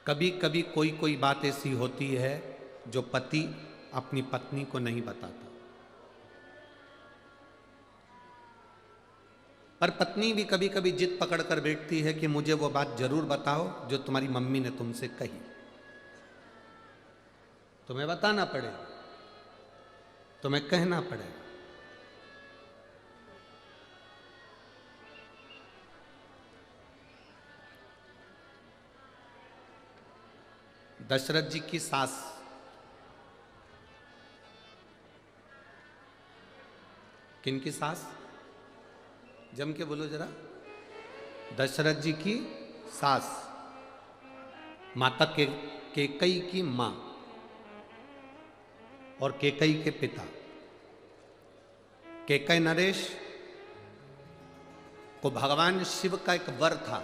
कभी कभी कोई कोई बात ऐसी होती है जो पति अपनी पत्नी को नहीं बताता, पर पत्नी भी कभी कभी जिद पकड़ कर बैठती है कि मुझे वो बात जरूर बताओ जो तुम्हारी मम्मी ने तुमसे कही। तुम्हें बताना पड़ेगा, तुम्हें कहना पड़ेगा। दशरथ जी की सास, किनकी सास? जम के बोलो जरा। दशरथ जी की सास, माता केकई की मां और केकई के पिता। केकई नरेश को भगवान शिव का एक वर था।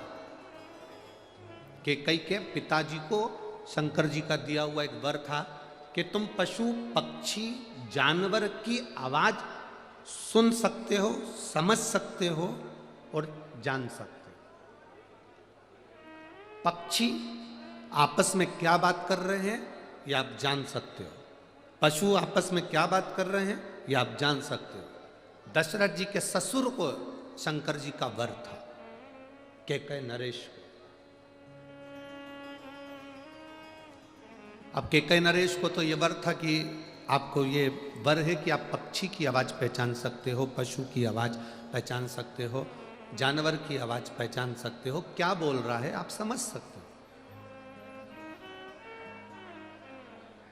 केकई के पिताजी को शंकर जी का दिया हुआ एक वर था कि तुम पशु पक्षी जानवर की आवाज सुन सकते हो, समझ सकते हो और जान सकते हो। पक्षी आपस में क्या बात कर रहे हैं ये आप जान सकते हो, पशु आपस में क्या बात कर रहे हैं ये आप जान सकते हो। दशरथ जी के ससुर को शंकर जी का वर था, केकई नरेश को। अब केकई नरेश को तो ये वर था कि आपको ये वर है कि आप पक्षी की आवाज पहचान सकते हो, पशु की आवाज पहचान सकते हो, जानवर की आवाज पहचान सकते हो, क्या बोल रहा है आप समझ सकते हो।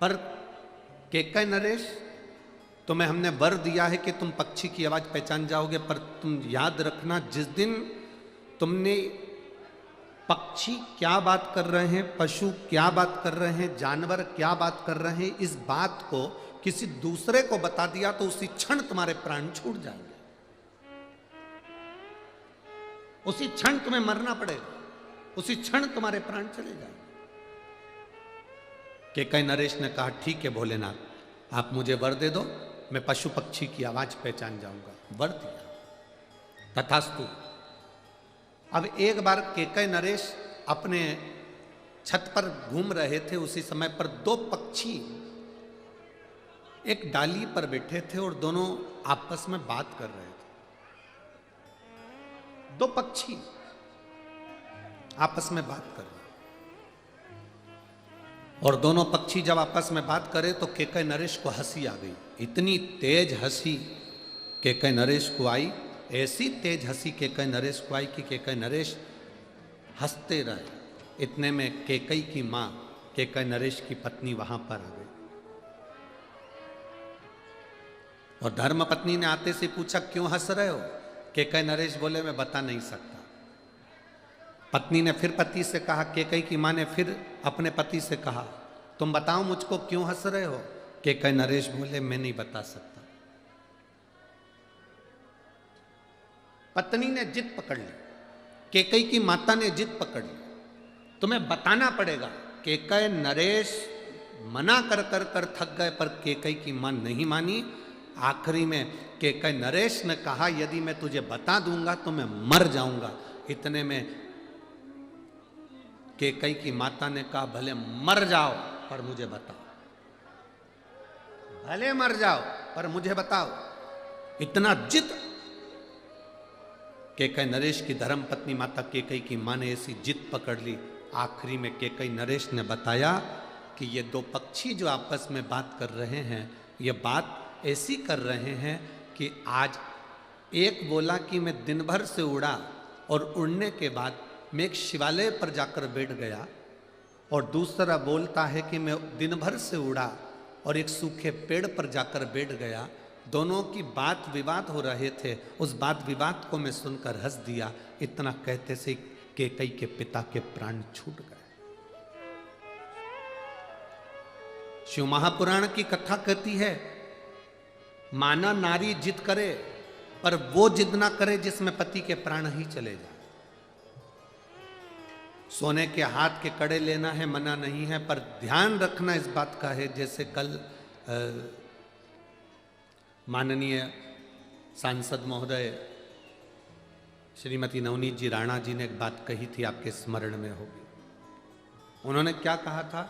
पर केकई नरेश, तुम्हें हमने वर दिया है कि तुम पक्षी की आवाज पहचान जाओगे, पर तुम याद रखना जिस दिन तुमने पक्षी क्या बात कर रहे हैं, पशु क्या बात कर रहे हैं, जानवर क्या बात कर रहे हैं, इस बात को किसी दूसरे को बता दिया तो उसी क्षण तुम्हारे प्राण छूट जाएंगे, उसी क्षण तुम्हें मरना पड़ेगा, उसी क्षण तुम्हारे प्राण चले जाएंगे। केकई नरेश ने कहा ठीक है भोलेनाथ, आप मुझे वर दे दो, मैं पशु पक्षी की आवाज पहचान जाऊंगा। वर दिया, तथास्तु। अब एक बार केकई नरेश अपने छत पर घूम रहे थे, उसी समय पर दो पक्षी एक डाली पर बैठे थे और दोनों आपस में बात कर रहे थे। दो पक्षी आपस में बात कर रहे, और दोनों पक्षी जब आपस में बात करे तो केकई नरेश को हंसी आ गई। इतनी तेज हंसी केकई नरेश को आई, ऐसी तेज हंसी केकई नरेश को आई कि केकई नरेश हंसते रहे। इतने में केकई की मां, केकई नरेश की पत्नी वहां पर आ गई और धर्म पत्नी ने आते से पूछा क्यों हंस रहे हो? केकई नरेश बोले मैं बता नहीं सकता। पत्नी ने फिर पति से कहा, केकई की मां ने फिर अपने पति से कहा तुम बताओ मुझको क्यों हंस रहे हो? केकई नरेश बोले मैं नहीं बता सकता। पत्नी ने जिद पकड़ ली, केकई की माता ने जिद पकड़ ली, तुम्हें बताना पड़ेगा। केकई नरेश मना कर कर कर थक गए, पर केकई की मां नहीं मानी। आखिरी में केकई नरेश ने कहा यदि मैं तुझे बता दूंगा तो मैं मर जाऊंगा। इतने में केकई की माता ने कहा भले मर जाओ पर मुझे बताओ, भले मर जाओ पर मुझे बताओ। इतना जिद केकई नरेश की धर्म पत्नी माता केकई की मां ने ऐसी जिद पकड़ ली। आखिरी में केकई नरेश ने बताया कि ये दो पक्षी जो आपस में बात कर रहे हैं, ये बात ऐसी कर रहे हैं कि आज एक बोला कि मैं दिन भर से उड़ा और उड़ने के बाद मैं एक शिवालय पर जाकर बैठ गया, और दूसरा बोलता है कि मैं दिन भर से उड़ा और एक सूखे पेड़ पर जाकर बैठ गया। दोनों की बात विवाद हो रहे थे, उस बात विवाद को मैं सुनकर हंस दिया। इतना कहते से केकई के पिता के प्राण छूट गए। शिव महापुराण की कथा कहती है माना नारी जिद करे पर वो जिद ना करे जिसमें पति के प्राण ही चले जाए। सोने के हाथ के कड़े लेना है मना नहीं है, पर ध्यान रखना इस बात का है, जैसे कल माननीय सांसद महोदय श्रीमती नवनीत जी राणा जी ने एक बात कही थी, आपके स्मरण में होगी। उन्होंने क्या कहा था?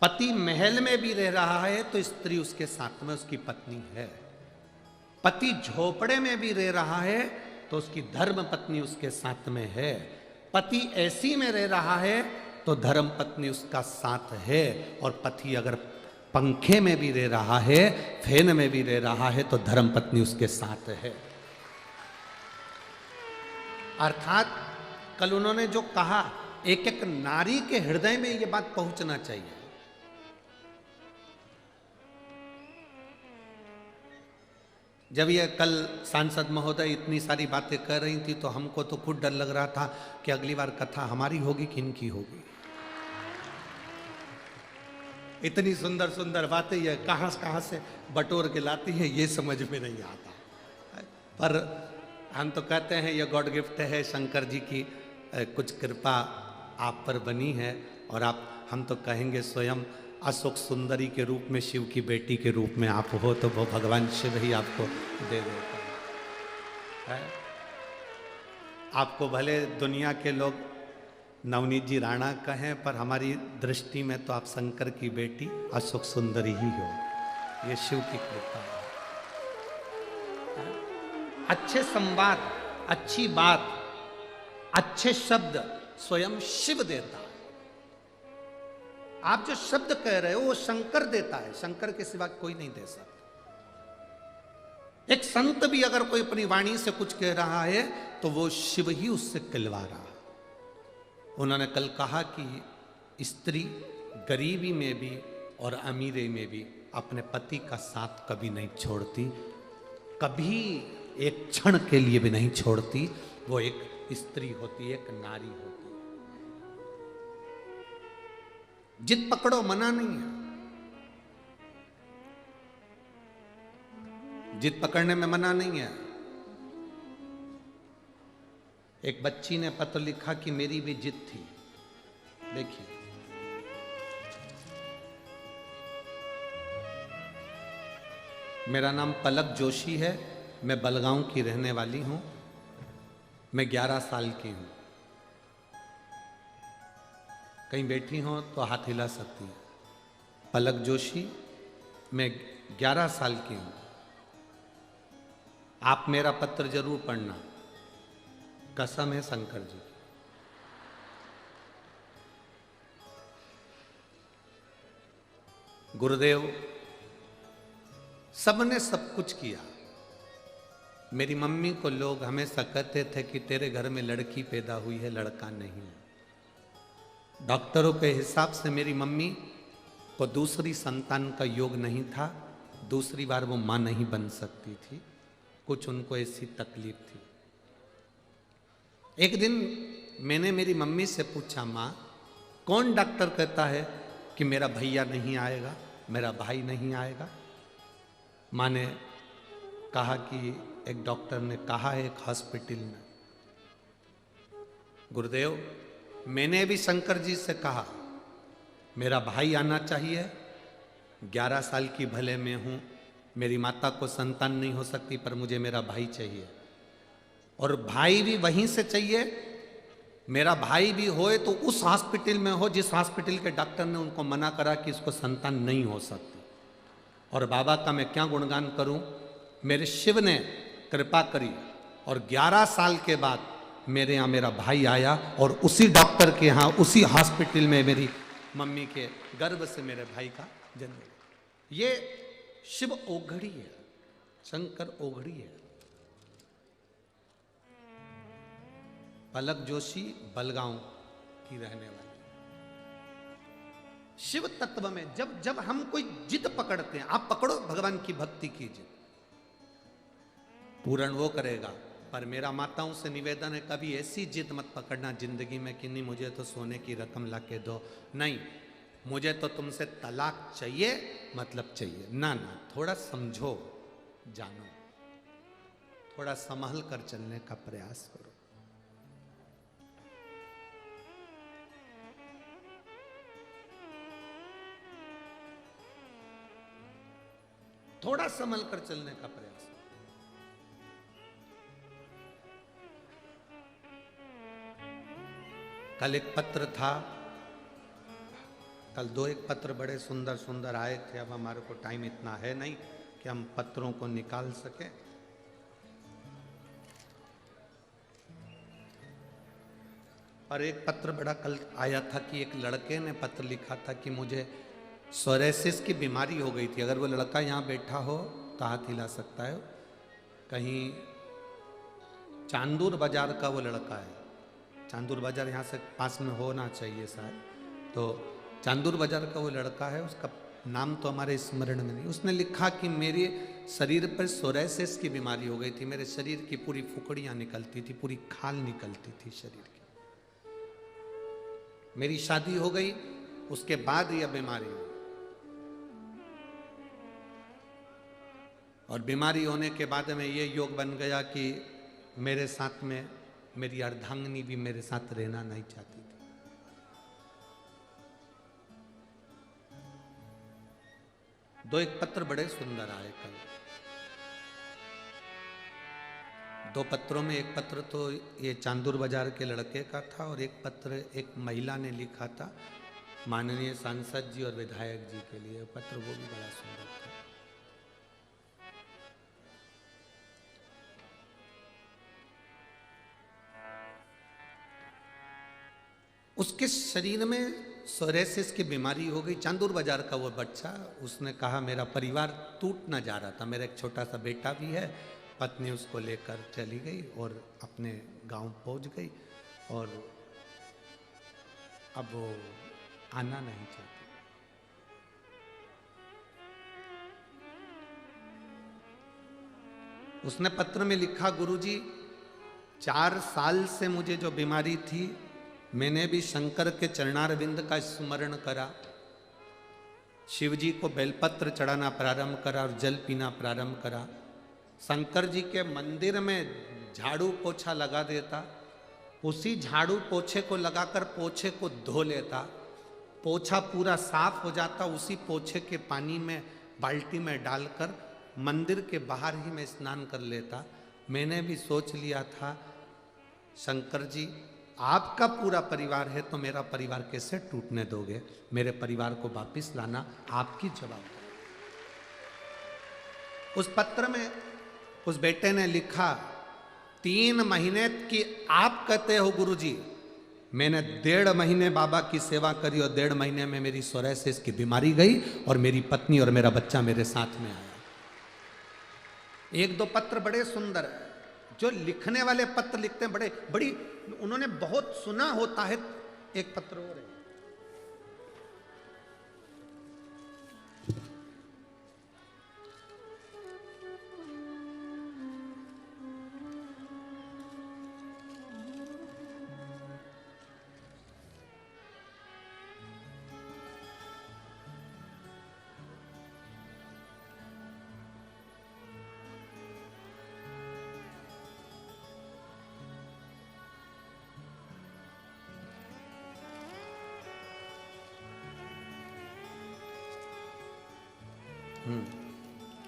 पति महल में भी रह रहा है तो स्त्री उसके साथ में उसकी पत्नी है। पति झोपड़े में भी रह रहा है तो उसकी धर्म पत्नी उसके साथ में है। पति ऐसी में रह रहा है तो धर्म पत्नी उसका साथ है। और पति अगर पंखे में भी रह रहा है, फैन में भी रह रहा है, तो धर्म पत्नी उसके साथ है। अर्थात कल उन्होंने जो कहा, एक एक नारी के हृदय में यह बात पहुंचना चाहिए। जब ये कल सांसद महोदय इतनी सारी बातें कर रही थी तो हमको तो खुद डर लग रहा था कि अगली बार कथा हमारी होगी कि इनकी होगी। इतनी सुंदर सुंदर बातें ये कहां से बटोर के लाती है, ये समझ में नहीं आता। पर हम तो कहते हैं ये गॉड गिफ्ट है, शंकर जी की कुछ कृपा आप पर बनी है। और आप, हम तो कहेंगे स्वयं अशोक सुंदरी के रूप में, शिव की बेटी के रूप में आप हो, तो वो भगवान शिव ही आपको दे देता है। आपको भले दुनिया के लोग नवनीत जी राणा कहें, पर हमारी दृष्टि में तो आप शंकर की बेटी अशोक सुंदरी ही हो। ये शिव की कृपा है। अच्छे संवाद, अच्छी बात, अच्छे शब्द स्वयं शिव देता है। आप जो शब्द कह रहे हो वो शंकर देता है, शंकर के सिवा कोई नहीं दे सकता। एक संत भी अगर कोई अपनी वाणी से कुछ कह रहा है तो वो शिव ही उससे कहलवा रहा है। उन्होंने कल कहा कि स्त्री गरीबी में भी और अमीरी में भी अपने पति का साथ कभी नहीं छोड़ती, कभी एक क्षण के लिए भी नहीं छोड़ती। वो एक स्त्री होती है, एक नारी होती है। जिद पकड़ो, मना नहीं है। जिद पकड़ने में मना नहीं है। एक बच्ची ने पत्र लिखा कि मेरी भी जिद थी। देखिए, मेरा नाम पलक जोशी है, मैं बलगांव की रहने वाली हूं, मैं 11 साल की हूं। कहीं बैठी हो तो हाथ हिला सकती है। पलक जोशी, मैं 11 साल की हूं। आप मेरा पत्र जरूर पढ़ना, कसम है शंकर जी। गुरुदेव, सबने सब कुछ किया। मेरी मम्मी को लोग हमेशा कहते थे कि तेरे घर में लड़की पैदा हुई है, लड़का नहीं। डॉक्टरों के हिसाब से मेरी मम्मी को दूसरी संतान का योग नहीं था, दूसरी बार वो मां नहीं बन सकती थी, कुछ उनको ऐसी तकलीफ थी। एक दिन मैंने मेरी मम्मी से पूछा, माँ कौन डॉक्टर कहता है कि मेरा भैया नहीं आएगा, मेरा भाई नहीं आएगा? माँ ने कहा कि एक डॉक्टर ने कहा है एक हॉस्पिटल में। गुरुदेव, मैंने भी शंकर जी से कहा मेरा भाई आना चाहिए। 11 साल की भले मैं हूं, मेरी माता को संतान नहीं हो सकती, पर मुझे मेरा भाई चाहिए। और भाई भी वहीं से चाहिए। मेरा भाई भी होए तो उस हॉस्पिटल में हो जिस हॉस्पिटल के डॉक्टर ने उनको मना करा कि इसको संतान नहीं हो सकती। और बाबा का मैं क्या गुणगान करूं, मेरे शिव ने कृपा करी और 11 साल के बाद मेरे यहाँ मेरा भाई आया और उसी डॉक्टर के यहाँ, उसी हॉस्पिटल में मेरी मम्मी के गर्भ से मेरे भाई का जन्म हुआ। ये शिव ओघड़ी है, शंकर ओघड़ी है। पलक जोशी बलगांव की रहने वाली। शिव तत्व में जब जब हम कोई जिद पकड़ते हैं, आप पकड़ो भगवान की भक्ति की जिद, पूर्ण वो करेगा। पर मेरा माताओं से निवेदन है, कभी ऐसी जिद मत पकड़ना जिंदगी में कि नहीं मुझे तो सोने की रकम ला के दो, नहीं मुझे तो तुमसे तलाक चाहिए, मतलब चाहिए। ना ना, थोड़ा समझो, जानो, थोड़ा संभल कर चलने का प्रयास करो। थोड़ा संभल कर चलने का प्रयास। कल एक पत्र था कल 2-1 पत्र बड़े सुंदर सुंदर आए थे। अब हमारे को टाइम इतना है नहीं कि हम पत्रों को निकाल सके। और एक पत्र बड़ा कल आया था कि एक लड़के ने पत्र लिखा था कि मुझे सोरेसिस की बीमारी हो गई थी। अगर वो लड़का यहाँ बैठा हो तो हाथ हिला सकता है। कहीं चांदूर बाजार का वो लड़का है। चांदूर बाजार यहाँ से पास में होना चाहिए शायद। तो चांदूर बाजार का वो लड़का है, उसका नाम तो हमारे स्मरण में नहीं। उसने लिखा कि मेरे शरीर पर सोरेसिस की बीमारी हो गई थी। मेरे शरीर की पूरी फुकड़ियाँ निकलती थी, पूरी खाल निकलती थी शरीर की। मेरी शादी हो गई, उसके बाद यह बीमारी हुई। और बीमारी होने के बाद में ये योग बन गया कि मेरे साथ में मेरी अर्धांगिनी भी मेरे साथ रहना नहीं चाहती थी। दो एक पत्र बड़े सुंदर आए कल। 2 पत्रों में एक पत्र तो ये चांदूर बाजार के लड़के का था और एक पत्र एक महिला ने लिखा था माननीय सांसद जी और विधायक जी के लिए। पत्र वो भी बड़ा सुंदर था। उसके शरीर में सोरेसिस की बीमारी हो गई। चांदूर बाजार का वो बच्चा, उसने कहा मेरा परिवार टूटना जा रहा था। मेरा एक छोटा सा बेटा भी है। पत्नी उसको लेकर चली गई और अपने गांव पहुंच गई और अब वो आना नहीं चाहती। उसने पत्र में लिखा, गुरुजी 4 साल से मुझे जो बीमारी थी, मैंने भी शंकर के चरणारविंद का स्मरण करा, शिव जी को बेलपत्र चढ़ाना प्रारंभ करा और जल पीना प्रारंभ करा। शंकर जी के मंदिर में झाड़ू पोछा लगा देता, उसी झाड़ू पोछे को लगाकर पोछे को धो लेता, पोछा पूरा साफ हो जाता, उसी पोछे के पानी में बाल्टी में डालकर मंदिर के बाहर ही मैं स्नान कर लेता। मैंने भी सोच लिया था शंकर जी आपका पूरा परिवार है तो मेरा परिवार कैसे टूटने दोगे? मेरे परिवार को वापिस लाना आपकी जवाबदारी। उस पत्र में उस बेटे ने लिखा 3 महीने की आप कहते हो गुरुजी, मैंने 1.5 महीने बाबा की सेवा करी और 1.5 महीने में मेरी सोरेसिस की बीमारी गई और मेरी पत्नी और मेरा बच्चा मेरे साथ में आया। 1-2 पत्र बड़े सुंदर है। जो लिखने वाले पत्र लिखते हैं बड़ी उन्होंने बहुत सुना होता है। एक पत्र और है,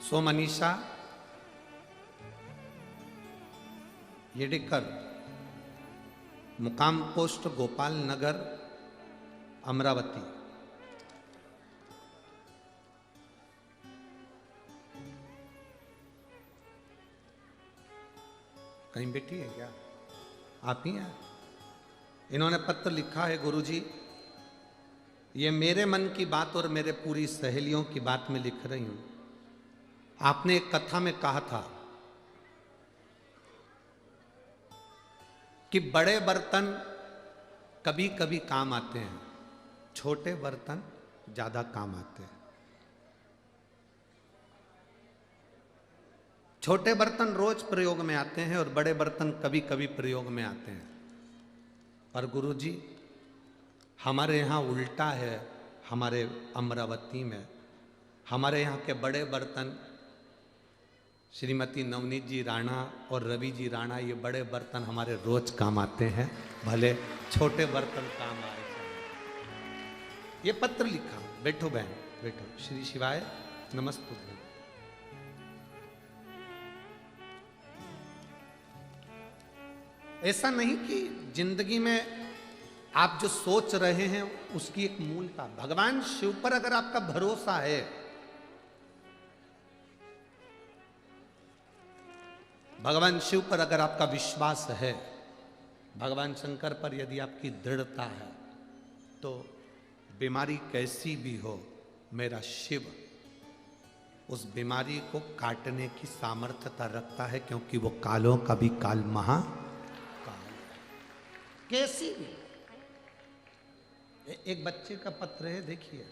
सो मनीषा येडेकर, मुकाम पोस्ट गोपाल नगर, अमरावती। कहीं बेटी है क्या? आप ही हैं? इन्होंने पत्र लिखा है, गुरुजी ये मेरे मन की बात और मेरे पूरी सहेलियों की बात में लिख रही हूं। आपने एक कथा में कहा था कि बड़े बर्तन कभी कभी काम आते हैं, छोटे बर्तन ज्यादा काम आते हैं। छोटे बर्तन रोज प्रयोग में आते हैं और बड़े बर्तन कभी कभी प्रयोग में आते हैं। पर गुरुजी हमारे यहाँ उल्टा है। हमारे अमरावती में हमारे यहाँ के बड़े बर्तन, श्रीमती नवनीत जी राणा और रवि जी राणा, ये बड़े बर्तन हमारे रोज काम आते हैं, भले छोटे बर्तन काम आए। ये पत्र लिखा। बैठो बहन बैठो। श्री शिवाय नमस्तुभ्यं। ऐसा नहीं कि जिंदगी में आप जो सोच रहे हैं उसकी एक मूलता, भगवान शिव पर अगर आपका भरोसा है, भगवान शिव पर अगर आपका विश्वास है, भगवान शंकर पर यदि आपकी दृढ़ता है, तो बीमारी कैसी भी हो, मेरा शिव उस बीमारी को काटने की सामर्थ्यता रखता है, क्योंकि वो कालों का भी काल महाकाल है। कैसी भी। एक बच्चे का पत्र है, देखिए,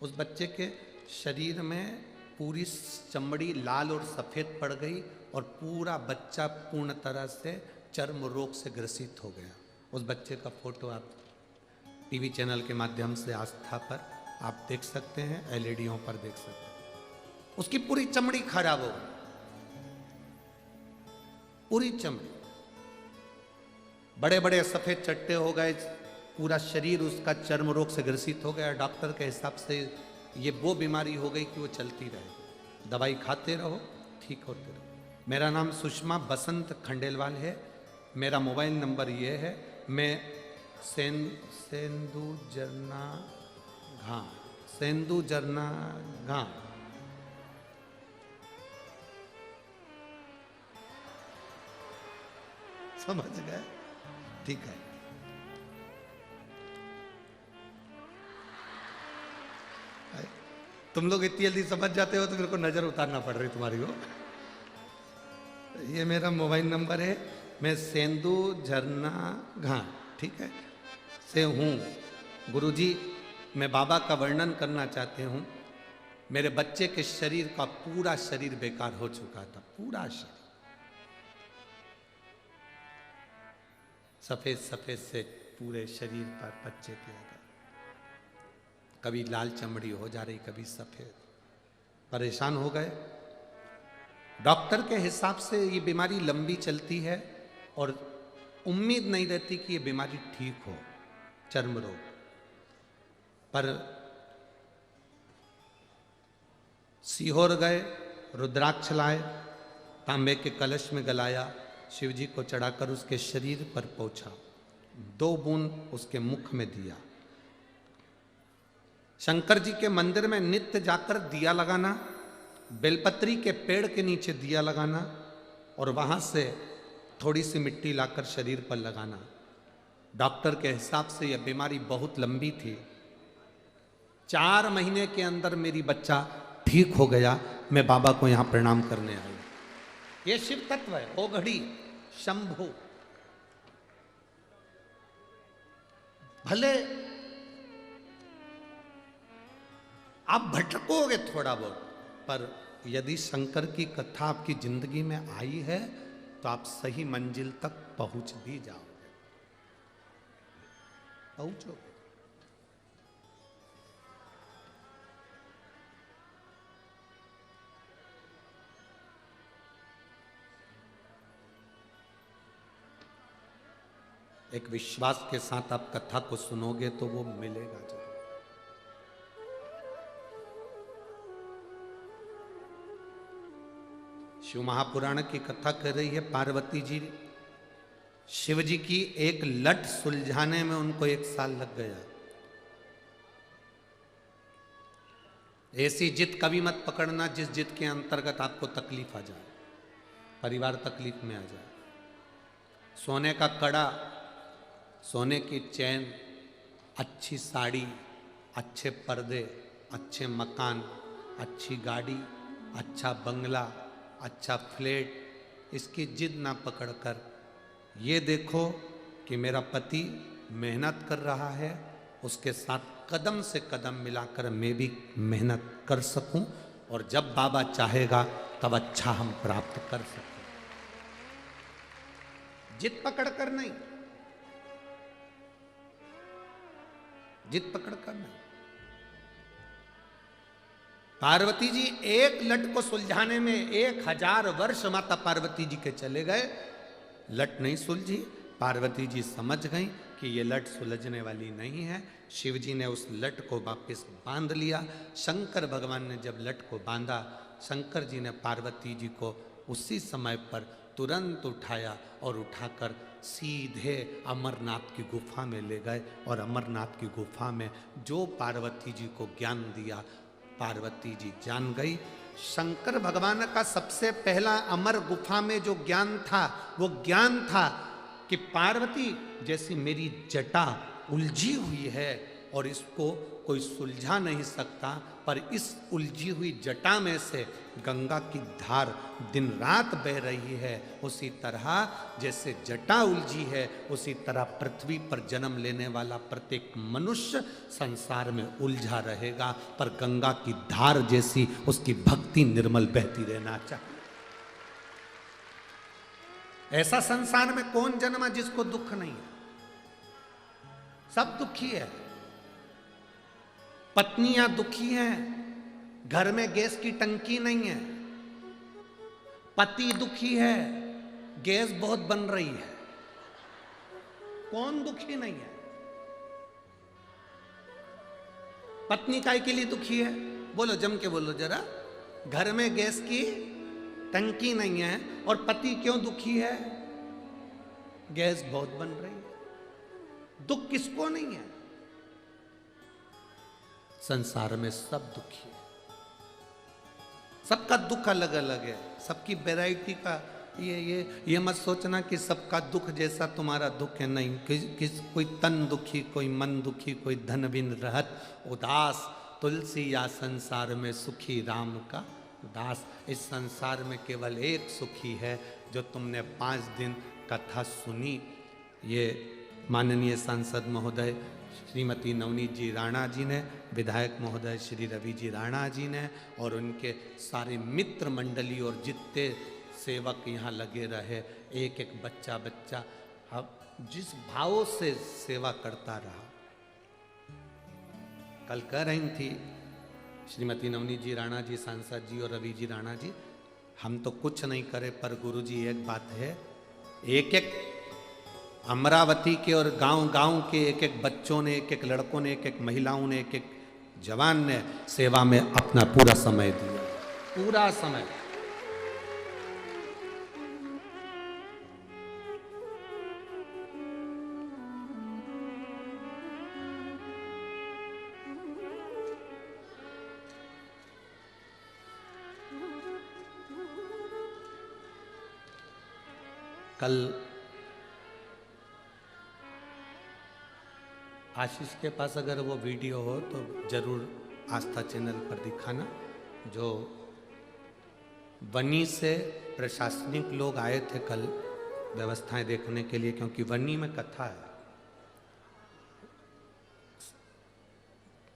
उस बच्चे के शरीर में पूरी चमड़ी लाल और सफेद पड़ गई और पूरा बच्चा पूर्ण तरह से चर्म रोग से ग्रसित हो गया। उस बच्चे का फोटो आप टीवी चैनल के माध्यम से आस्था पर आप देख सकते हैं, एलईडीओं पर देख सकते हैं। उसकी पूरी चमड़ी खराब हो गई, पूरी चमड़ी, बड़े बड़े सफेद चट्टे हो गए, पूरा शरीर उसका चर्म रोग से ग्रसित हो गया। डॉक्टर के हिसाब से ये वो बीमारी हो गई कि वो चलती रहे, दवाई खाते रहो, ठीक होते रहो। मेरा नाम सुषमा बसंत खंडेलवाल है, मेरा मोबाइल नंबर ये है। मैं सेंदू जरना घाट समझ गए? ठीक है। तुम लोग इतनी जल्दी समझ जाते हो तो मेरे को नजर उतारना पड़ रही तुम्हारी को। ये मेरा मोबाइल नंबर है। मैं सेंदू झरना घाट, ठीक है, से हूँ। गुरुजी, मैं बाबा का वर्णन करना चाहती हूँ। मेरे बच्चे के शरीर का पूरा शरीर बेकार हो चुका था, पूरा शरीर सफेद सफेद से पूरे शरीर पर बच्चे के आ गए, कभी लाल चमड़ी हो जा रही, कभी सफेद। परेशान हो गए। डॉक्टर के हिसाब से ये बीमारी लंबी चलती है और उम्मीद नहीं रहती कि ये बीमारी ठीक हो, चर्म रोग। पर सीहोर गए, रुद्राक्ष लाए, तांबे के कलश में गलाया, शिव जी को चढ़ाकर उसके शरीर पर पोंछा, 2 बूंद उसके मुख में दिया। शंकर जी के मंदिर में नित्य जाकर दिया लगाना, बेलपत्री के पेड़ के नीचे दिया लगाना और वहां से थोड़ी सी मिट्टी लाकर शरीर पर लगाना। डॉक्टर के हिसाब से यह बीमारी बहुत लंबी थी। 4 महीने के अंदर मेरी बच्चा ठीक हो गया। मैं बाबा को यहां प्रणाम करने आई। ये शिव तत्व है, ओ घड़ी शंभु। भले आप भटकोगे थोड़ा बहुत, पर यदि शंकर की कथा आपकी जिंदगी में आई है तो आप सही मंजिल तक पहुंच भी जाओगे, पहुंचोगे। एक विश्वास के साथ आप कथा को सुनोगे तो वो मिलेगा जरूर। शिव महापुराण की कथा कर रही है पार्वती जी। शिव जी की एक लट सुलझाने में उनको 1 साल लग गया। ऐसी जिद कभी मत पकड़ना जिस जिद के अंतर्गत आपको तकलीफ आ जाए, परिवार तकलीफ में आ जाए। सोने का कड़ा, सोने की चैन, अच्छी साड़ी, अच्छे पर्दे, अच्छे मकान, अच्छी गाड़ी, अच्छा बंगला, अच्छा फ्लैट, इसकी जिद ना पकड़कर ये देखो कि मेरा पति मेहनत कर रहा है, उसके साथ कदम से कदम मिलाकर मैं भी मेहनत कर सकूं और जब बाबा चाहेगा तब अच्छा हम प्राप्त कर सकें। जिद पकड़कर नहीं, जिद पकड़कर नहीं। पार्वती जी एक लट को सुलझाने में 1000 वर्ष माता पार्वती जी के चले गए, लट नहीं सुलझी। पार्वती जी समझ गई कि ये लट सुलझने वाली नहीं है। शिव जी ने उस लट को वापस बांध लिया। शंकर भगवान ने जब लट को बांधा, शंकर जी ने पार्वती जी को उसी समय पर तुरंत उठाया और उठाकर सीधे अमरनाथ की गुफा में ले गए। और अमरनाथ की गुफा में जो पार्वती जी को ज्ञान दिया, पार्वती जी जान गई। शंकर भगवान का सबसे पहला अमर गुफा में जो ज्ञान था, वो ज्ञान था कि पार्वती जैसी मेरी जटा उलझी हुई है और इसको कोई सुलझा नहीं सकता, पर इस उलझी हुई जटा में से गंगा की धार दिन रात बह रही है। उसी तरह जैसे जटा उलझी है, उसी तरह पृथ्वी पर जन्म लेने वाला प्रत्येक मनुष्य संसार में उलझा रहेगा, पर गंगा की धार जैसी उसकी भक्ति निर्मल बहती रहना चाहिए। ऐसा संसार में कौन जन्मा जिसको दुख नहीं है? सब दुखी है। पत्नियां दुखी हैं, घर में गैस की टंकी नहीं है। पति दुखी है, गैस बहुत बन रही है। कौन दुखी नहीं है? पत्नी काय के लिए दुखी है? बोलो, जम के बोलो जरा। घर में गैस की टंकी नहीं है। और पति क्यों दुखी है? गैस बहुत बन रही है। दुख किसको नहीं है? संसार में सब दुखी है। सबका दुख अलग अलग है, सबकी वैरायटी का। ये मत सोचना कि सबका दुख जैसा तुम्हारा दुख है। नहीं, कोई तन दुखी, कोई मन दुखी, कोई धन बिन रहत उदास, तुलसी या संसार में सुखी राम का दास। इस संसार में केवल एक सुखी है, जो तुमने 5 दिन कथा सुनी। ये माननीय सांसद महोदय श्रीमती नवनीत जी राणा जी ने, विधायक महोदय श्री रवि जी राणा जी ने, और उनके सारे मित्र मंडली और जितने सेवक यहाँ लगे रहे, एक एक बच्चा बच्चा अब जिस भाव से सेवा करता रहा। कल कह रही थी श्रीमती नवनीत जी राणा जी, सांसद जी और रवि जी राणा जी, हम तो कुछ नहीं करे, पर गुरु जी एक बात है, एक एक अमरावती के और गांव गांव के एक एक बच्चों ने, एक एक लड़कों ने, एक एक महिलाओं ने, एक एक जवान ने सेवा में अपना पूरा समय दिया, पूरा समय। कल आशीष के पास अगर वो वीडियो हो तो जरूर आस्था चैनल पर दिखाना। जो वनी से प्रशासनिक लोग आए थे कल व्यवस्थाएं देखने के लिए, क्योंकि वनी में कथा है।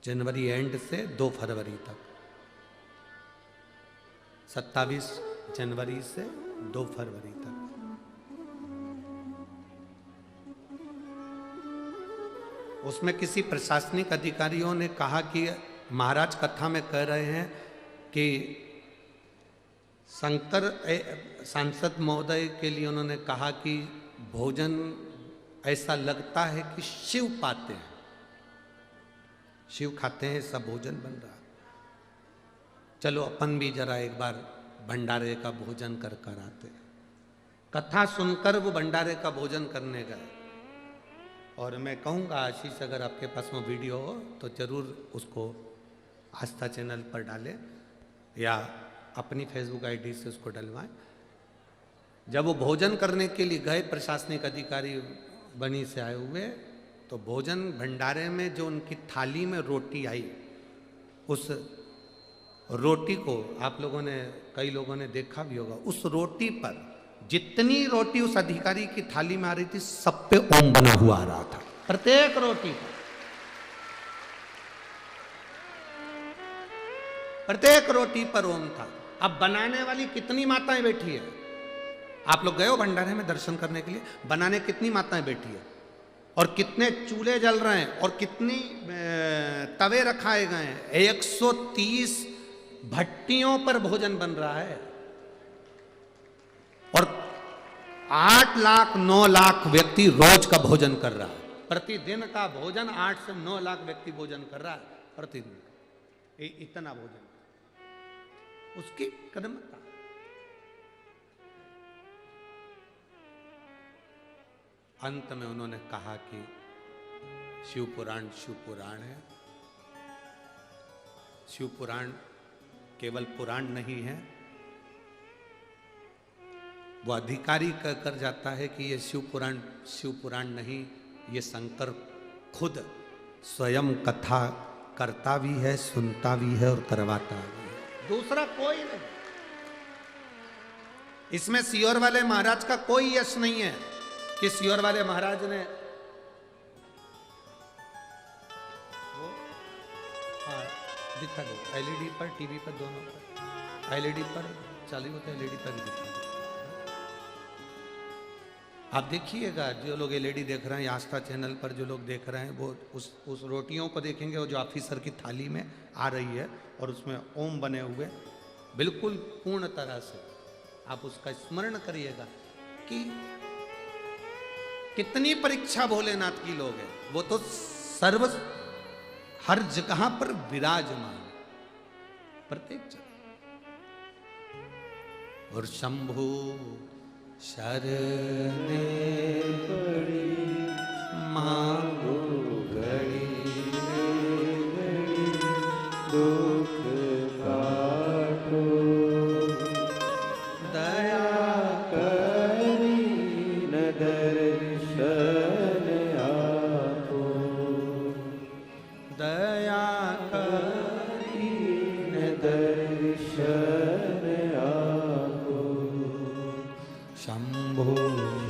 जनवरी एंड से 2 फरवरी तक, 27 जनवरी से 2 फरवरी तक। उसमें किसी प्रशासनिक अधिकारियों ने कहा कि महाराज कथा में कह रहे हैं कि सांसद महोदय के लिए उन्होंने कहा कि भोजन ऐसा लगता है कि शिव पाते हैं, शिव खाते हैं, सब भोजन बन रहा। चलो अपन भी जरा एक बार भंडारे का भोजन कर कर आते। कथा सुनकर वो भंडारे का भोजन करने गए। और मैं कहूँगा आशीष, अगर आपके पास वो वीडियो हो तो ज़रूर उसको आस्था चैनल पर डालें या अपनी फेसबुक आईडी से उसको डलवाएं। जब वो भोजन करने के लिए गए, प्रशासनिक अधिकारी बनी से आए हुए, तो भोजन भंडारे में जो उनकी थाली में रोटी आई, उस रोटी को आप लोगों ने, कई लोगों ने देखा भी होगा, उस रोटी पर जितनी रोटी उस अधिकारी की थाली में आ रही थी, सब पे ओम बना हुआ आ रहा था, प्रत्येक रोटी पर, प्रत्येक रोटी पर ओम था। अब बनाने वाली कितनी माताएं बैठी है? आप लोग गए हो भंडारे में दर्शन करने के लिए? बनाने कितनी माताएं बैठी है, और कितने चूल्हे जल रहे हैं, और कितनी तवे रखाए गए हैं। 130 भट्टियों पर भोजन बन रहा है, और 8 लाख 9 लाख व्यक्ति रोज का भोजन कर रहा है। प्रतिदिन का भोजन 8 से 9 लाख व्यक्ति भोजन कर रहा है प्रतिदिन। इतना भोजन उसकी कदमता। अंत में उन्होंने कहा कि शिव पुराण है। शिव पुराण केवल पुराण नहीं है, वो अधिकारी कहकर जाता है कि ये शिव पुराण नहीं, ये शंकर खुद स्वयं कथा करता भी है, सुनता भी है और करवाता भी है, दूसरा कोई नहीं। इसमें सियोर वाले महाराज का कोई यश नहीं है कि सियोर वाले महाराज ने वो दिखा दो एलईडी पर, टीवी पर, दोनों पर, एलईडी पर चालू होता है, एलईडी पर भी दिखा दो। आप देखिएगा, जो लोग एलईडी देख रहे हैं, आस्था चैनल पर जो लोग देख रहे हैं, वो उस रोटियों को देखेंगे, वो जो ऑफिसर की थाली में आ रही है और उसमें ओम बने हुए, बिल्कुल पूर्ण तरह से आप उसका स्मरण करिएगा कि कितनी परीक्षा भोलेनाथ की लोग हैं। वो तो हर जगह पर विराजमान, प्रत्येक जगह। और शंभु शरणे पड़ी मांगो घड़ी दुख काटो, दया करी न दर्शन आपो, दया करी न दर्शन आपो। शंभो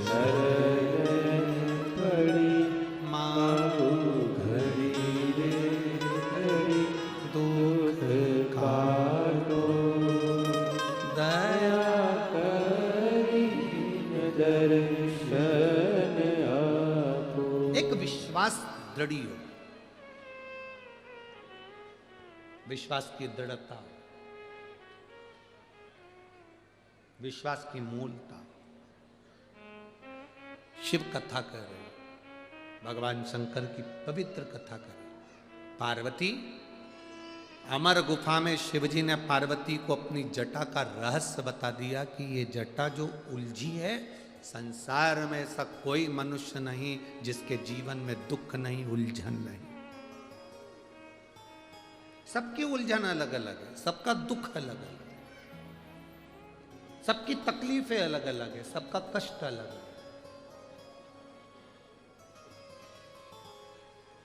शरण पड़ी मांगो घड़ी रे घड़ी दुख काटो, दया करी दर्शन आपो। एक विश्वास दृढ़ हो, विश्वास की दृढ़ता, विश्वास की मूलता। शिव कथा कर रहे हैं, भगवान शंकर की पवित्र कथा कर रहे हैं। पार्वती, अमर गुफा में शिवजी ने पार्वती को अपनी जटा का रहस्य बता दिया कि ये जटा जो उलझी है, संसार में ऐसा कोई मनुष्य नहीं जिसके जीवन में दुख नहीं, उलझन नहीं। सबकी उलझन अलग अलग है, सबका दुख अलग अलग है, सबकी तकलीफें अलग अलग है, सबका कष्ट अलग है।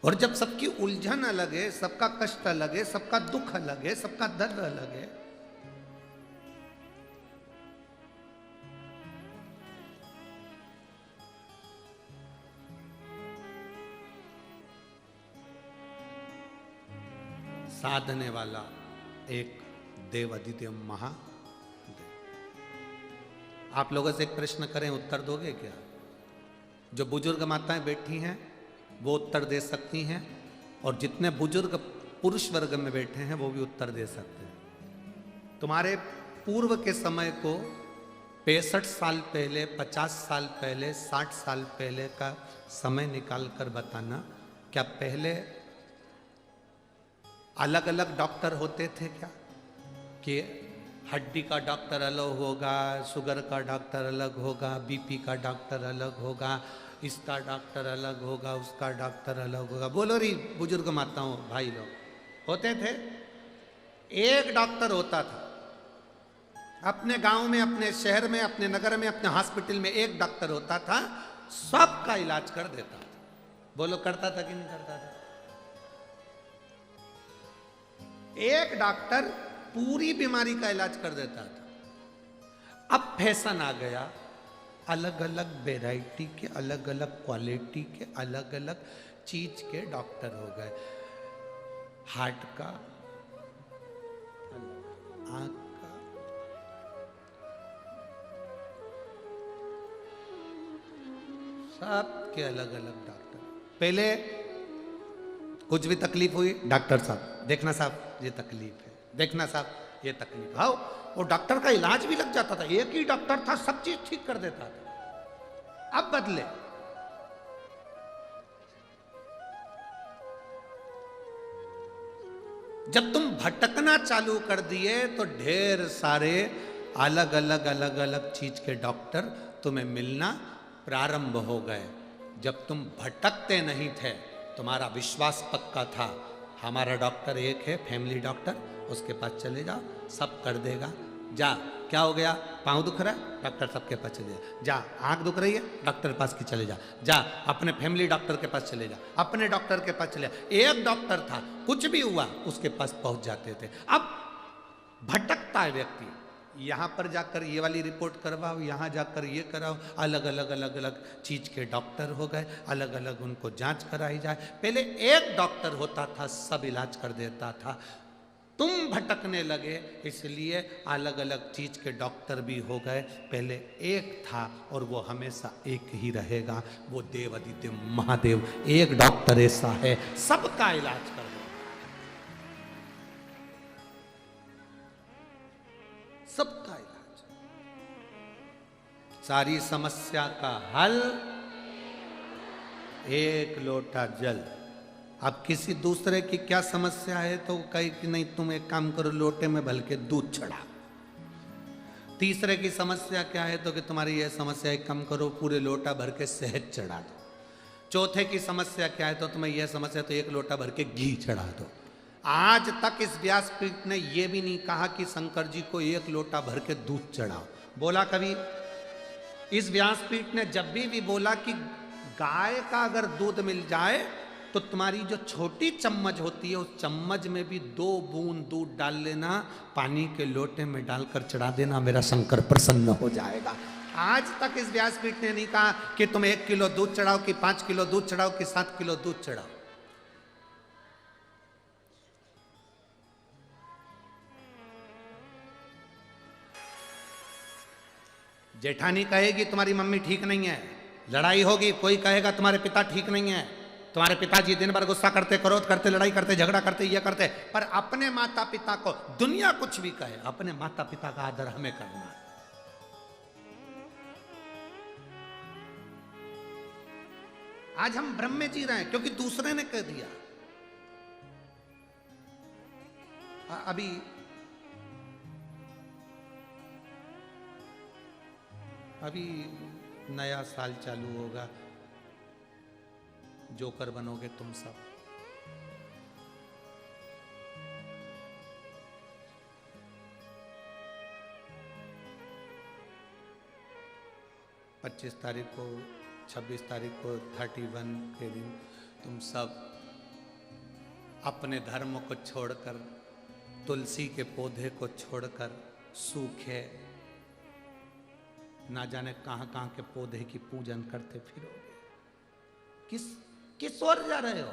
और जब सबकी उलझन अलग है, सबका कष्ट अलग है, सबका दुख अलग है, सबका दर्द अलग है, साधने वाला एक देव अद्वितीय महादेव। आप लोगों से एक प्रश्न करें, उत्तर दोगे क्या? जो बुजुर्ग माताएं बैठी हैं वो उत्तर दे सकती हैं, और जितने बुजुर्ग पुरुष वर्ग में बैठे हैं वो भी उत्तर दे सकते हैं। तुम्हारे पूर्व के समय को 65 साल पहले, 50 साल पहले, 60 साल पहले का समय निकाल कर बताना, क्या पहले अलग अलग डॉक्टर होते थे क्या? कि हड्डी का डॉक्टर अलग होगा, शुगर का डॉक्टर अलग होगा, बीपी का डॉक्टर अलग होगा, इसका डॉक्टर अलग होगा, उसका डॉक्टर अलग होगा। बोलो री बुजुर्ग माताओं, भाई लोग, होते थे? एक डॉक्टर होता था अपने गांव में, अपने शहर में, अपने नगर में, अपने हॉस्पिटल में एक डॉक्टर होता था, सबका इलाज कर देता था। बोलो करता था कि नहीं करता था? एक डॉक्टर पूरी बीमारी का इलाज कर देता था। अब फैशन आ गया, अलग अलग वैरायटी के, अलग अलग क्वालिटी के, अलग अलग चीज के डॉक्टर हो गए। हार्ट का, आंख का, सब के अलग अलग डॉक्टर। पहले कुछ भी तकलीफ हुई, डॉक्टर साहब देखना, साहब ये तकलीफ है, देखना साहब ये तकलीफ, आओ। वो डॉक्टर का इलाज भी लग जाता था, एक ही डॉक्टर था, सब चीज ठीक कर देता था। अब बदले, जब तुम भटकना चालू कर दिए तो ढेर सारे अलग अलग चीज के डॉक्टर तुम्हें मिलना प्रारंभ हो गए। जब तुम भटकते नहीं थे, तुम्हारा विश्वास पक्का था, हमारा डॉक्टर एक है, फैमिली डॉक्टर, उसके पास चले जाओ, सब कर देगा। जा, क्या हो गया, पाँव दुख रहा है, डॉक्टर सबके पास चले जा। जा, आँख दुख रही है, डॉक्टर पास की चले जा। जा, अपने फैमिली डॉक्टर के पास चले जा, अपने डॉक्टर के पास चले जा। एक डॉक्टर था, कुछ भी हुआ उसके पास पहुंच जाते थे। अब भटकता है व्यक्ति, यहाँ पर जाकर ये वाली रिपोर्ट करवाओ, यहाँ जाकर ये कराओ, अलग अलग चीज के डॉक्टर हो गए, अलग अलग उनको जांच कराई जाए। पहले एक डॉक्टर होता था, सब इलाज कर देता था। तुम भटकने लगे, इसलिए अलग अलग चीज के डॉक्टर भी हो गए। पहले एक था और वो हमेशा एक ही रहेगा, वो देवादिदेव महादेव। एक डॉक्टर ऐसा है, सबका इलाज कर दो, सबका इलाज, सारी समस्या का हल एक लोटा जल। अब किसी दूसरे की क्या समस्या है तो कहे कि नहीं तुम एक काम करो, लोटे में भल के दूध चढ़ा। तीसरे की समस्या क्या है तो कि तुम्हारी यह समस्या, एक काम करो, पूरे लोटा भर के शहद चढ़ा दो। चौथे की समस्या क्या है तो तुम्हें यह समस्या, तो एक लोटा भर के घी चढ़ा दो। आज तक इस व्यासपीठ ने यह भी नहीं कहा कि शंकर जी को एक लोटा भर के दूध चढ़ाओ। बोला कभी? इस व्यासपीठ ने जब भी बोला कि गाय का अगर दूध मिल जाए तो तुम्हारी जो छोटी चम्मच होती है उस चम्मच में भी 2 बूंद दूध डाल लेना, पानी के लोटे में डालकर चढ़ा देना, मेरा शंकर प्रसन्न हो जाएगा। आज तक इस व्यासपीठ ने नहीं कहा कि तुम 1 किलो दूध चढ़ाओ कि 5 किलो दूध चढ़ाओ कि 7 किलो दूध चढ़ाओ। जेठानी कहेगी तुम्हारी मम्मी ठीक नहीं है, लड़ाई होगी, कोई कहेगा तुम्हारे पिता ठीक नहीं है, तुम्हारे पिताजी दिन भर गुस्सा करते, क्रोध करते, लड़ाई करते, झगड़ा करते, ये करते, पर अपने माता पिता को दुनिया कुछ भी कहे, अपने माता पिता का आदर हमें करना है। आज हम भ्रम में जी रहे हैं क्योंकि दूसरे ने कह दिया। अभी नया साल चालू होगा, जोकर बनोगे तुम सब। पच्चीस तारीख को, 26 तारीख को, 31 के दिन तुम सब अपने धर्म को छोड़कर, तुलसी के पौधे को छोड़कर सूखे ना जाने कहां कहां के पौधे की पूजन करते फिरोगे। किस ओर जा रहे हो?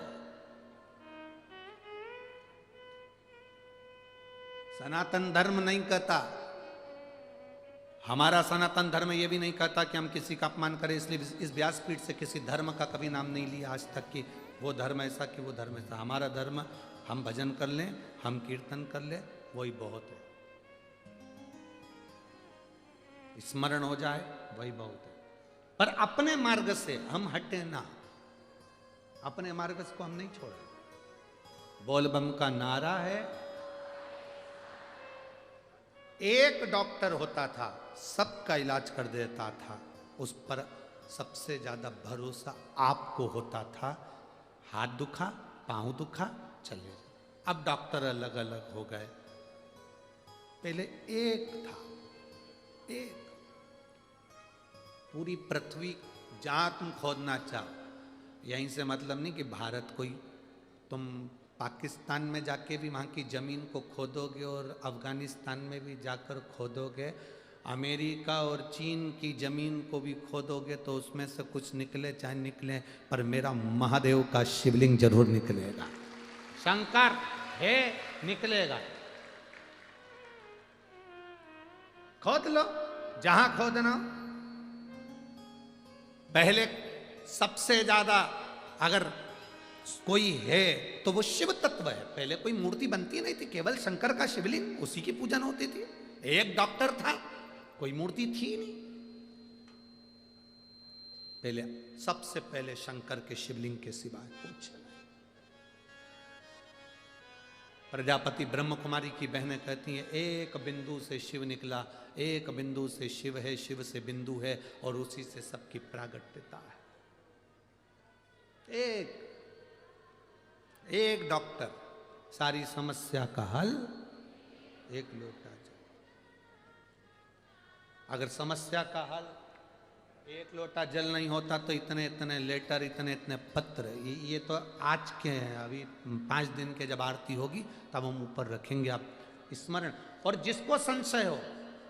सनातन धर्म नहीं कहता, हमारा सनातन धर्म यह भी नहीं कहता कि हम किसी का अपमान करें, इसलिए इस व्यासपीठ से किसी धर्म का कभी नाम नहीं लिया आज तक कि वो धर्म ऐसा कि वो धर्म ऐसा। हमारा धर्म, हम भजन कर लें, हम कीर्तन कर लें, वही बहुत है, स्मरण हो जाए वही बहुत है। पर अपने मार्ग से हम हटे ना, अपने मार्ग को हम नहीं छोड़े। बोलबम का नारा है। एक डॉक्टर होता था, सबका इलाज कर देता था, उस पर सबसे ज्यादा भरोसा आपको होता था। हाथ दुखा, पांव दुखा, चले जाओ। अब डॉक्टर अलग अलग हो गए, पहले एक था, एक। पूरी पृथ्वी जहां तुम खोदना चाहो, यहीं से मतलब नहीं कि भारत कोई, तुम पाकिस्तान में जाके भी वहाँ की ज़मीन को खोदोगे और अफ़गानिस्तान में भी जाकर खोदोगे, अमेरिका और चीन की ज़मीन को भी खोदोगे तो उसमें से कुछ निकले चाहे निकले, पर मेरा महादेव का शिवलिंग जरूर निकलेगा। शंकर है, निकलेगा। खोद लो जहां खोदना। पहले सबसे ज्यादा अगर कोई है तो वो शिव तत्व है। पहले कोई मूर्ति बनती नहीं थी, केवल शंकर का शिवलिंग, उसी की पूजन होती थी। एक डॉक्टर था, कोई मूर्ति थी नहीं। पहले, सबसे पहले शंकर के शिवलिंग के सिवाय कुछ नहीं। प्रजापति ब्रह्म कुमारी की बहनें कहती हैं, एक बिंदु से शिव निकला, एक बिंदु से शिव है, शिव से बिंदु है, और उसी से सबकी प्रागट्यता है। एक डॉक्टर, सारी समस्या का हल एक लोटा जल। अगर समस्या का हल एक लोटा जल नहीं होता तो इतने इतने लेटर, इतने इतने पत्र, ये तो आज के हैं। अभी 5 दिन के जब आरती होगी तब हम ऊपर रखेंगे, आप स्मरण। और जिसको संशय हो,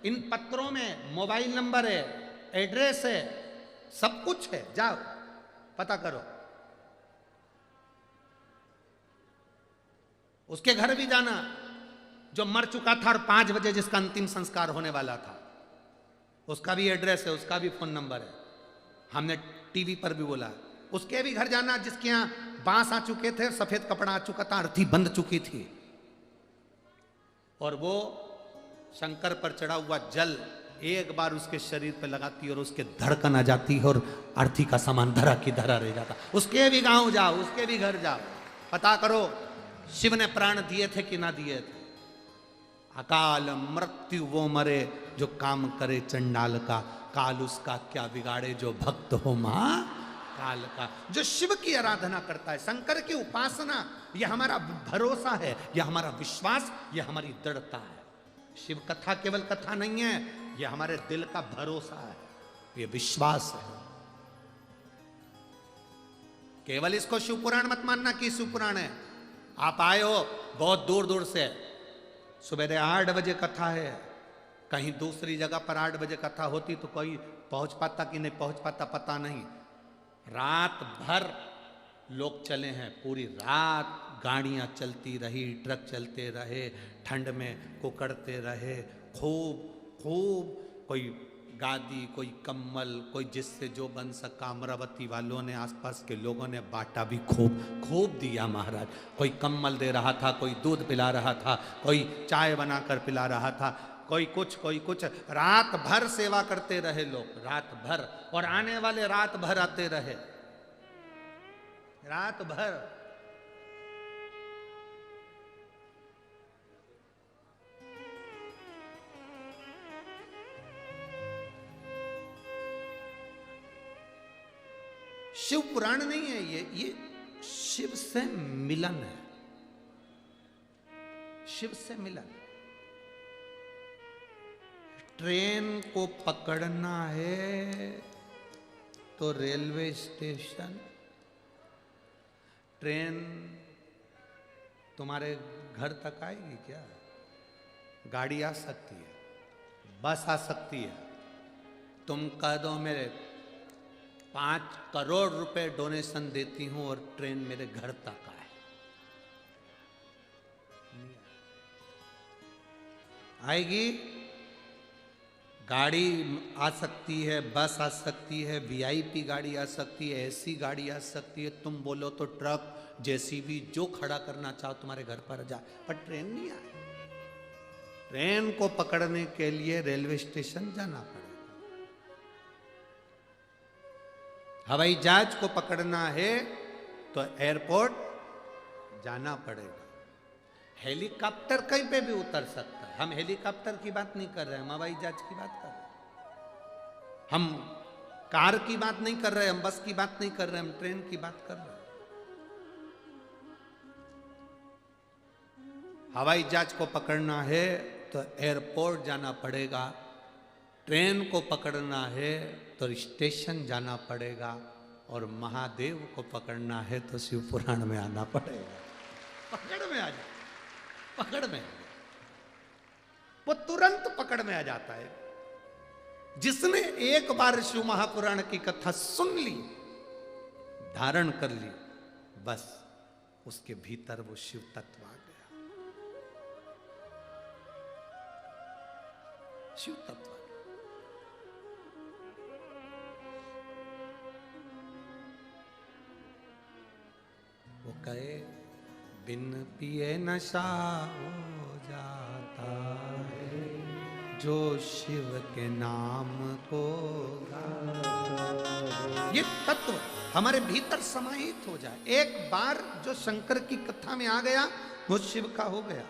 इन पत्रों में मोबाइल नंबर है, एड्रेस है, सब कुछ है, जाओ पता करो। उसके घर भी जाना जो मर चुका था और 5 बजे जिसका अंतिम संस्कार होने वाला था, उसका भी एड्रेस है, उसका भी फोन नंबर है, हमने टीवी पर भी बोला। उसके भी घर जाना जिसके यहां बांस आ चुके थे, सफेद कपड़ा आ चुका था, अर्थी बंद चुकी थी, और वो शंकर पर चढ़ा हुआ जल एक बार उसके शरीर पर लगाती और उसके धड़कन आ जाती और अर्थी का सामान धरा की धरा रह जाता। उसके भी गांव जाओ, उसके भी घर जाओ, पता करो शिव ने प्राण दिए थे कि ना दिए थे। अकाल मृत्यु वो मरे जो काम करे चंडाल का, काल उसका क्या बिगाड़े जो भक्त हो मां काल का। जो शिव की आराधना करता है, शंकर की उपासना, यह हमारा भरोसा है, यह हमारा विश्वास, यह हमारी दृढ़ता है। शिव कथा केवल कथा नहीं है, यह हमारे दिल का भरोसा है, यह विश्वास है। केवल इसको शिव पुराण मत मानना कि शिव पुराण है। आप आए हो बहुत दूर दूर से, सुबह 8 बजे कथा है, कहीं दूसरी जगह पर 8 बजे कथा होती तो कोई पहुंच पाता कि नहीं पहुंच पाता पता नहीं। रात भर लोग चले हैं, पूरी रात गाड़ियां चलती रही, ट्रक चलते रहे, ठंड में कुकड़ते रहे, खूब खूब, कोई गादी, कोई कम्बल, कोई जिससे जो बन सका। अमरावती वालों ने, आसपास के लोगों ने बांटा भी, खूब खूब दिया महाराज। कोई कम्बल दे रहा था, कोई दूध पिला रहा था, कोई चाय बनाकर पिला रहा था, कोई कुछ। रात भर सेवा करते रहे लोग, रात भर, और आने वाले रात भर आते रहे, रात भर। शिव पुराण नहीं है ये शिव से मिलन है, शिव से मिलन। ट्रेन को पकड़ना है तो रेलवे स्टेशन, ट्रेन तुम्हारे घर तक आएगी क्या? गाड़ी आ सकती है, बस आ सकती है। तुम कह दो मेरे 5 करोड़ रुपए डोनेशन देती हूं और ट्रेन मेरे घर तक आए, आएगी? गाड़ी आ सकती है, बस आ सकती है, वीआईपी गाड़ी आ सकती है, एसी गाड़ी आ सकती है, तुम बोलो तो ट्रक, जेसीबी, जो खड़ा करना चाहो तुम्हारे घर पर जाए, पर ट्रेन नहीं आए। ट्रेन को पकड़ने के लिए रेलवे स्टेशन जाना पड़ेगा, हवाई जहाज को पकड़ना है तो एयरपोर्ट जाना पड़ेगा। हेलीकॉप्टर कहीं पे भी उतर सकता है, हम हेलीकॉप्टर की बात नहीं कर रहे, हम हवाई जहाज की बात कर रहे हैं, हम कार की बात नहीं कर रहे, हम बस की बात नहीं कर रहे, हम ट्रेन की बात कर रहे हैं। हवाई जहाज को पकड़ना है तो एयरपोर्ट जाना पड़ेगा, ट्रेन को पकड़ना है तो स्टेशन जाना पड़ेगा, और महादेव को पकड़ना है तो शिव पुराण में आना पड़ेगा। पकड़ में आ जाए, पकड़ में, वो तुरंत पकड़ में आ जाता है। जिसने एक बार शिव महापुराण की कथा सुन ली, धारण कर ली, बस उसके भीतर वो शिव तत्व आ गया, शिव तत्व। वो कहे बिन पिए नशा हो जाता है, जो शिव के नाम को गाता। ये तत्व हमारे भीतर समाहित हो जाए, एक बार जो शंकर की कथा में आ गया वो शिव का हो गया।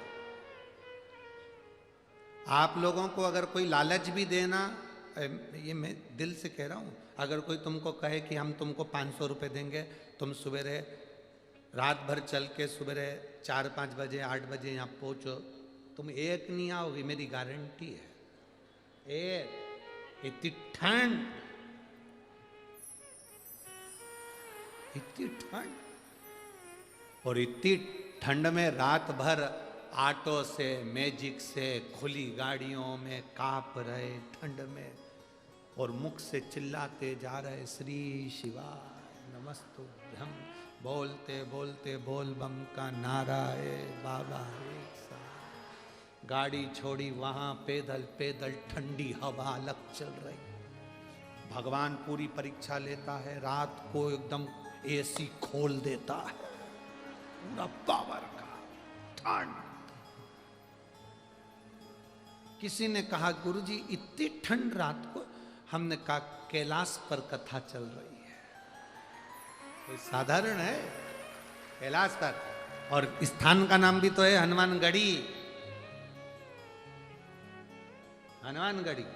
आप लोगों को अगर कोई लालच भी देना, ये मैं दिल से कह रहा हूँ, अगर कोई तुमको कहे कि हम तुमको 500 रुपये देंगे, तुम सवेरे रात भर चल के सवेरे 4-5 बजे 8 बजे यहाँ पहुँचो, तुम एक नहीं आओगी, मेरी गारंटी है। इतनी ठंड, इतनी ठंड, और इतनी ठंड में रात भर ऑटो से, मैजिक से, खुली गाड़ियों में कांप रहे ठंड में, और मुख से चिल्लाते जा रहे श्री शिवाय नमस्तुभ्यं, बोलते बोलते बोल बम का नारा है बाबा एक साथ। गाड़ी छोड़ी वहां पैदल पैदल ठंडी हवा अलग चल रही। भगवान पूरी परीक्षा लेता है, रात को एकदम एसी खोल देता है, पूरा पावर का ठंड। किसी ने कहा गुरुजी इतनी ठंड रात को, हमने कहा कैलाश पर कथा चल रही है, कोई साधारण है कैलाश पर, और स्थान का नाम भी तो है हनुमानगढ़ी, हनुमानगढ़ी।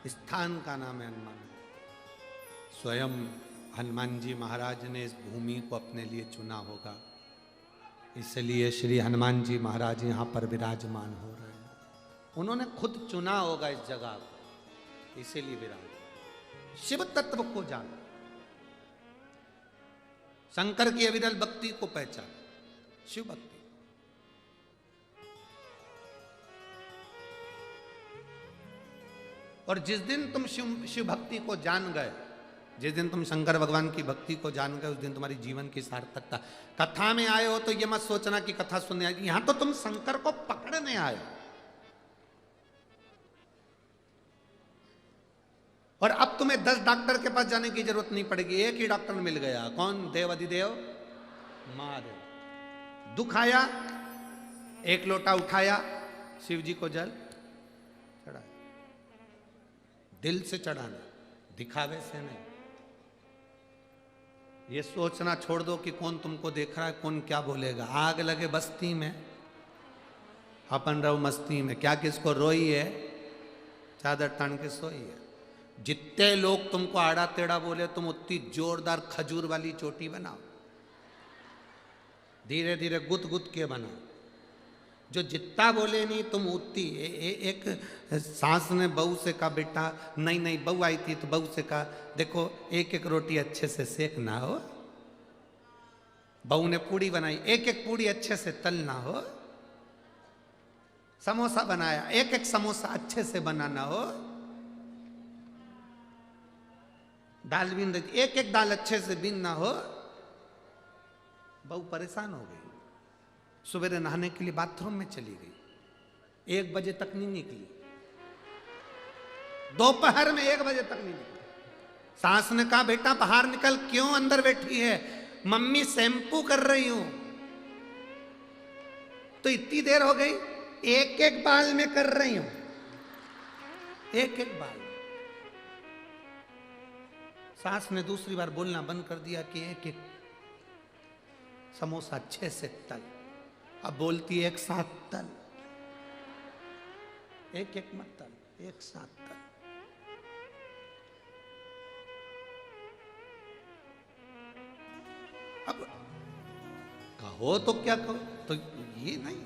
स्थान का नाम है हनुमान। स्वयं हनुमान जी महाराज ने इस भूमि को अपने लिए चुना होगा, इसलिए श्री हनुमान जी महाराज यहाँ पर विराजमान हो रहे हैं। उन्होंने खुद चुना होगा इस जगह को, इसीलिए विराज। शिव तत्व को जान, शंकर की अविरल भक्ति को पहचान, शिव भक्ति। और जिस दिन तुम शिव भक्ति को जान गए, जिस दिन तुम शंकर भगवान की भक्ति को जान गए, उस दिन तुम्हारी जीवन की सार्थकता। कथा में आए हो तो ये मत सोचना कि कथा सुनने आएगी, यहां तो तुम शंकर को पकड़ने आए हो। और अब तुम्हें 10 डॉक्टर के पास जाने की जरूरत नहीं पड़ेगी, एक ही डॉक्टर मिल गया। कौन? देव अधिदेव महादेव। दुख आया, एक लोटा उठाया, शिव जी को जल चढ़ाया, दिल से चढ़ाना, दिखावे से नहीं। ये सोचना छोड़ दो कि कौन तुमको देख रहा है, कौन क्या बोलेगा। आग लगे बस्ती में, अपन रहो मस्ती में। क्या किसको रोई है, चादर तान के सोई है। जितने लोग तुमको आड़ा टेढ़ा बोले, तुम उतनी जोरदार खजूर वाली चोटी बनाओ, धीरे धीरे गुत गुत के बनाओ। जो जितना बोले नहीं तुम उतनी। एक सास ने बहू से कहा, बेटा नहीं नहीं, बहू आई थी तो बहू से कहा, देखो एक एक रोटी अच्छे से सेकना हो। बहू ने पूड़ी बनाई, एक एक पूड़ी अच्छे से तलना हो। समोसा बनाया, एक एक समोसा अच्छे से बनाना हो। दाल बीन रही, एक एक दाल अच्छे से बीनना हो। बहू परेशान हो गई, सवेरे नहाने के लिए बाथरूम में चली गई, 1 बजे तक नहीं निकली। दोपहर में 1 बजे तक नहीं निकली। सास ने कहा, बेटा बाहर निकल। क्यों? अंदर बैठी है। मम्मी शैम्पू कर रही हूं। तो इतनी देर हो गई, एक एक बाल में कर रही हूं, एक एक बाल। सास ने दूसरी बार बोलना बंद कर दिया कि एक एक समोसा अच्छे से तल। अब बोलती एक साथ तल, एक एक मत तल, एक साथ तल। अब कहो तो क्या कहो, तो ये नहीं,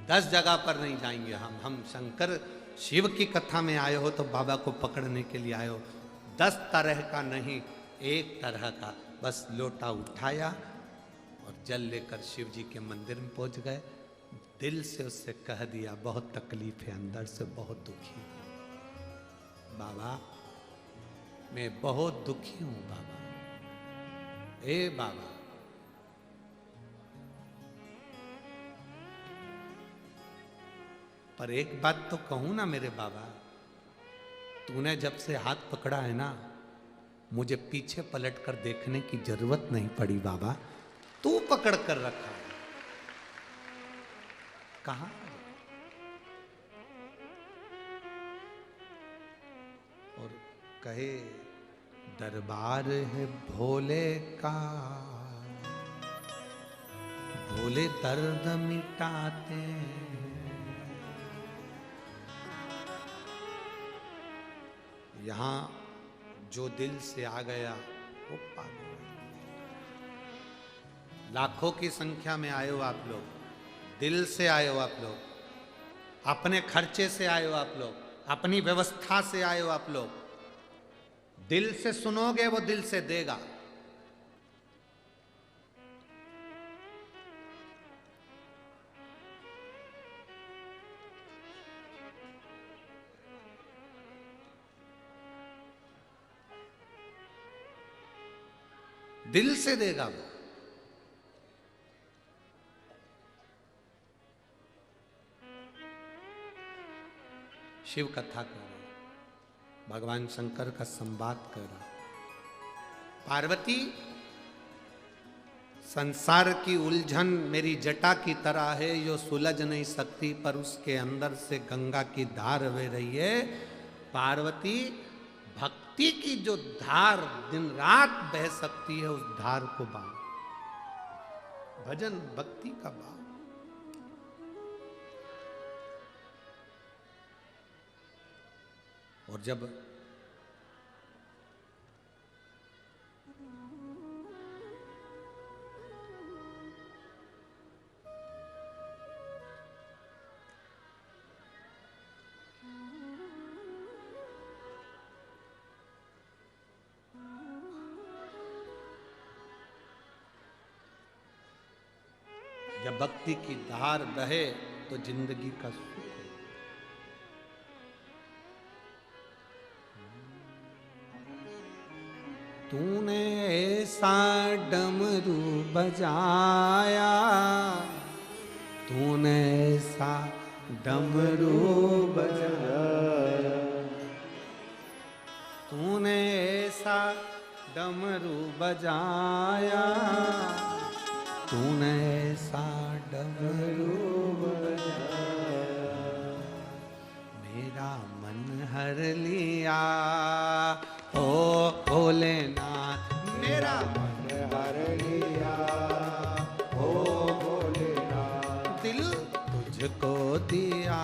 10 जगह पर नहीं जाएंगे हम शंकर शिव की कथा में आए हो तो बाबा को पकड़ने के लिए आए हो। 10 तरह का नहीं, एक तरह का। बस लोटा उठाया और जल लेकर शिव जी के मंदिर में पहुंच गए। दिल से उससे कह दिया, बहुत तकलीफ है, अंदर से बहुत दुखी हूं बाबा, मैं बहुत दुखी हूं बाबा। ए बाबा, पर एक बात तो कहूं ना मेरे बाबा, तूने जब से हाथ पकड़ा है ना, मुझे पीछे पलट कर देखने की जरूरत नहीं पड़ी बाबा, तू पकड़ कर रखा है। कहां और कहे दरबार है भोले का, भोले दर्द मिटाते हैं। यहां जो दिल से आ गया वो पा गया। लाखों की संख्या में आए हो आप लोग, दिल से आए हो आप लोग, अपने खर्चे से आए हो आप लोग, अपनी व्यवस्था से आए हो आप लोग। दिल से सुनोगे वो दिल से देगा। दिल से देगा वो। शिव कथा कर रहे, भगवान शंकर का संवाद कर रहे। पार्वती, संसार की उलझन मेरी जटा की तरह है, जो सुलझ नहीं सकती, पर उसके अंदर से गंगा की धार बह रही है। पार्वती, भक्ति की जो धार दिन रात बह सकती है, उस धार को बांध। भजन भक्ति का भाव। और जब जब भक्ति की धार बहे तो जिंदगी का सुख है। तूने ऐसा डमरू बजाया, तूने ऐसा डमरू बजाया, तूने ऐसा डमरू बजाया, तूने ऐसा डमरू बजाया, मेरा मन हर लिया ओ भोलेनाथ, मेरा मन हर लिया ओ भोलेनाथ, दिल तुझको दिया